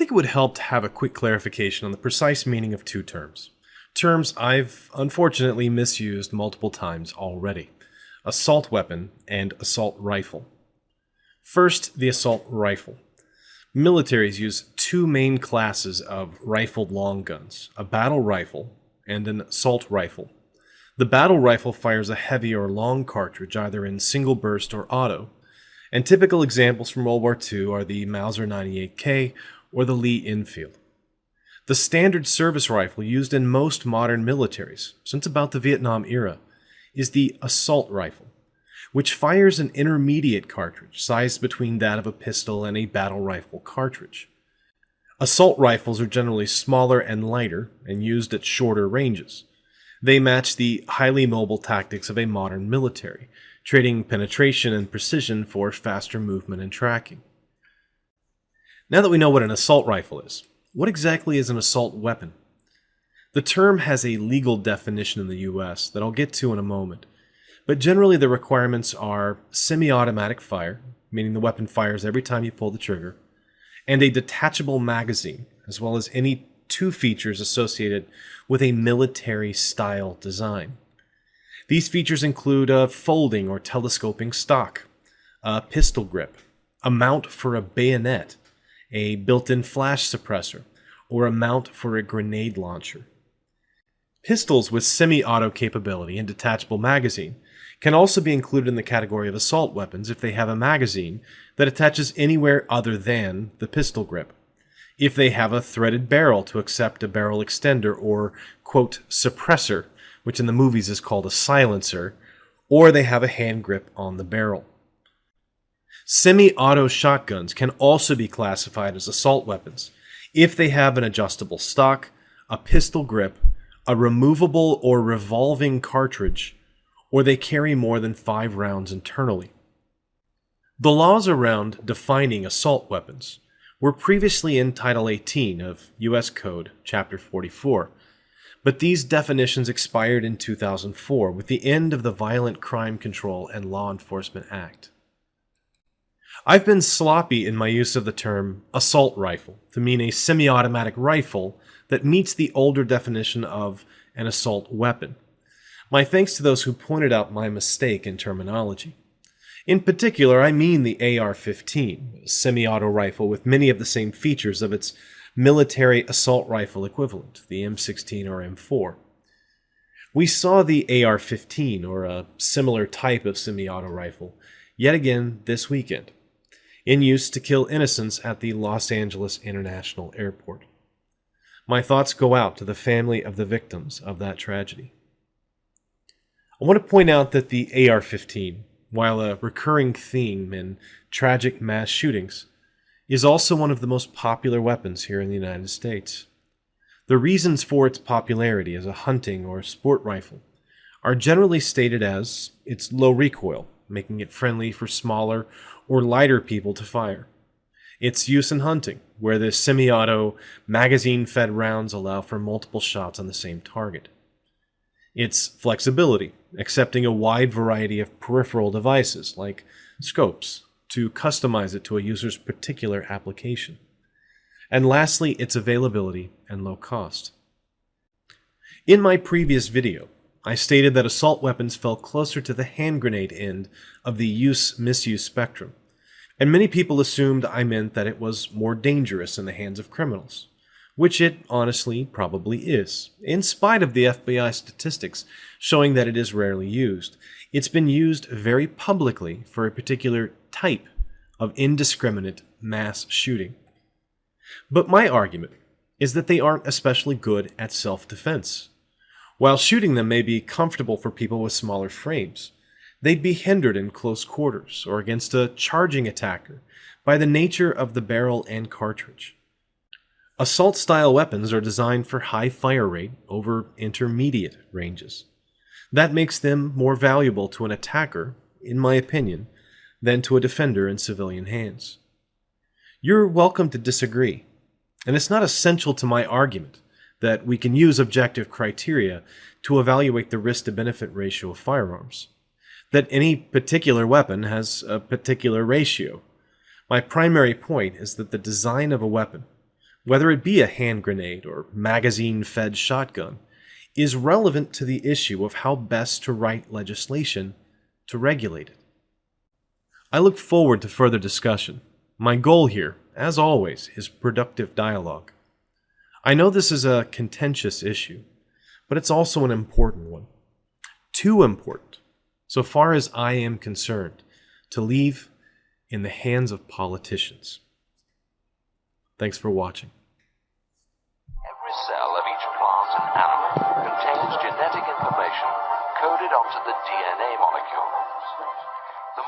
think it would help to have a quick clarification on the precise meaning of two terms. Terms I've unfortunately misused multiple times already: assault weapon and assault rifle. First, the assault rifle. Militaries use two main classes of rifled long guns: a battle rifle and an assault rifle. The battle rifle fires a heavy or long cartridge either in single burst or auto, and typical examples from World War II are the Mauser 98K or the Lee Enfield. The standard service rifle used in most modern militaries, since about the Vietnam era, is the assault rifle, which fires an intermediate cartridge sized between that of a pistol and a battle rifle cartridge. Assault rifles are generally smaller and lighter and used at shorter ranges. They match the highly mobile tactics of a modern military, trading penetration and precision for faster movement and tracking. Now that we know what an assault rifle is, what exactly is an assault weapon? The term has a legal definition in the US that I'll get to in a moment, but generally the requirements are semi-automatic fire, meaning the weapon fires every time you pull the trigger, and a detachable magazine, as well as any two features associated with a military-style design. These features include a folding or telescoping stock, a pistol grip, a mount for a bayonet, a built-in flash suppressor, or a mount for a grenade launcher. Pistols with semi-auto capability and detachable magazine can also be included in the category of assault weapons if they have a magazine that attaches anywhere other than the pistol grip, if they have a threaded barrel to accept a barrel extender or, quote, suppressor, which in the movies is called a silencer, or they have a hand grip on the barrel. Semi-auto shotguns can also be classified as assault weapons if they have an adjustable stock, a pistol grip, a removable or revolving cartridge, or they carry more than 5 rounds internally. The laws around defining assault weapons were previously in Title 18 of U.S. Code, Chapter 44, but these definitions expired in 2004 with the end of the Violent Crime Control and Law Enforcement Act. I've been sloppy in my use of the term assault rifle to mean a semi-automatic rifle that meets the older definition of an assault weapon. My thanks to those who pointed out my mistake in terminology. In particular, I mean the AR-15, a semi-auto rifle with many of the same features of its military assault rifle equivalent, the M16 or M4. We saw the AR-15, or a similar type of semi-auto rifle, yet again this weekend, in use to kill innocents at the Los Angeles International Airport. My thoughts go out to the family of the victims of that tragedy. I want to point out that the AR-15, while a recurring theme in tragic mass shootings, is also one of the most popular weapons here in the United States. The reasons for its popularity as a hunting or sport rifle are generally stated as its low recoil, making it friendly for smaller or lighter people to fire; its use in hunting, where the semi-auto magazine-fed rounds allow for multiple shots on the same target; its flexibility, accepting a wide variety of peripheral devices like scopes to customize it to a user's particular application; and lastly, its availability and low cost. In my previous video, I stated that assault weapons fell closer to the hand grenade end of the use-misuse spectrum, and many people assumed I meant that it was more dangerous in the hands of criminals, which it honestly probably is. In spite of the FBI statistics showing that it is rarely used, it's been used very publicly for a particular type of indiscriminate mass shooting. But my argument is that they aren't especially good at self-defense. While shooting them may be comfortable for people with smaller frames, they'd be hindered in close quarters or against a charging attacker by the nature of the barrel and cartridge. Assault-style weapons are designed for high fire rate over intermediate ranges. That makes them more valuable to an attacker, in my opinion, than to a defender in civilian hands. You're welcome to disagree, and it's not essential to my argument that we can use objective criteria to evaluate the risk-to-benefit ratio of firearms, that any particular weapon has a particular ratio. My primary point is that the design of a weapon, whether it be a hand grenade or magazine-fed shotgun, is relevant to the issue of how best to write legislation to regulate it. I look forward to further discussion. My goal here, as always, is productive dialogue. I know this is a contentious issue, but it's also an important one. Too important, so far as I am concerned, to leave in the hands of politicians. Thanks for watching. Every cell of each plant and animal contains genetic information coded onto the DNA molecule. The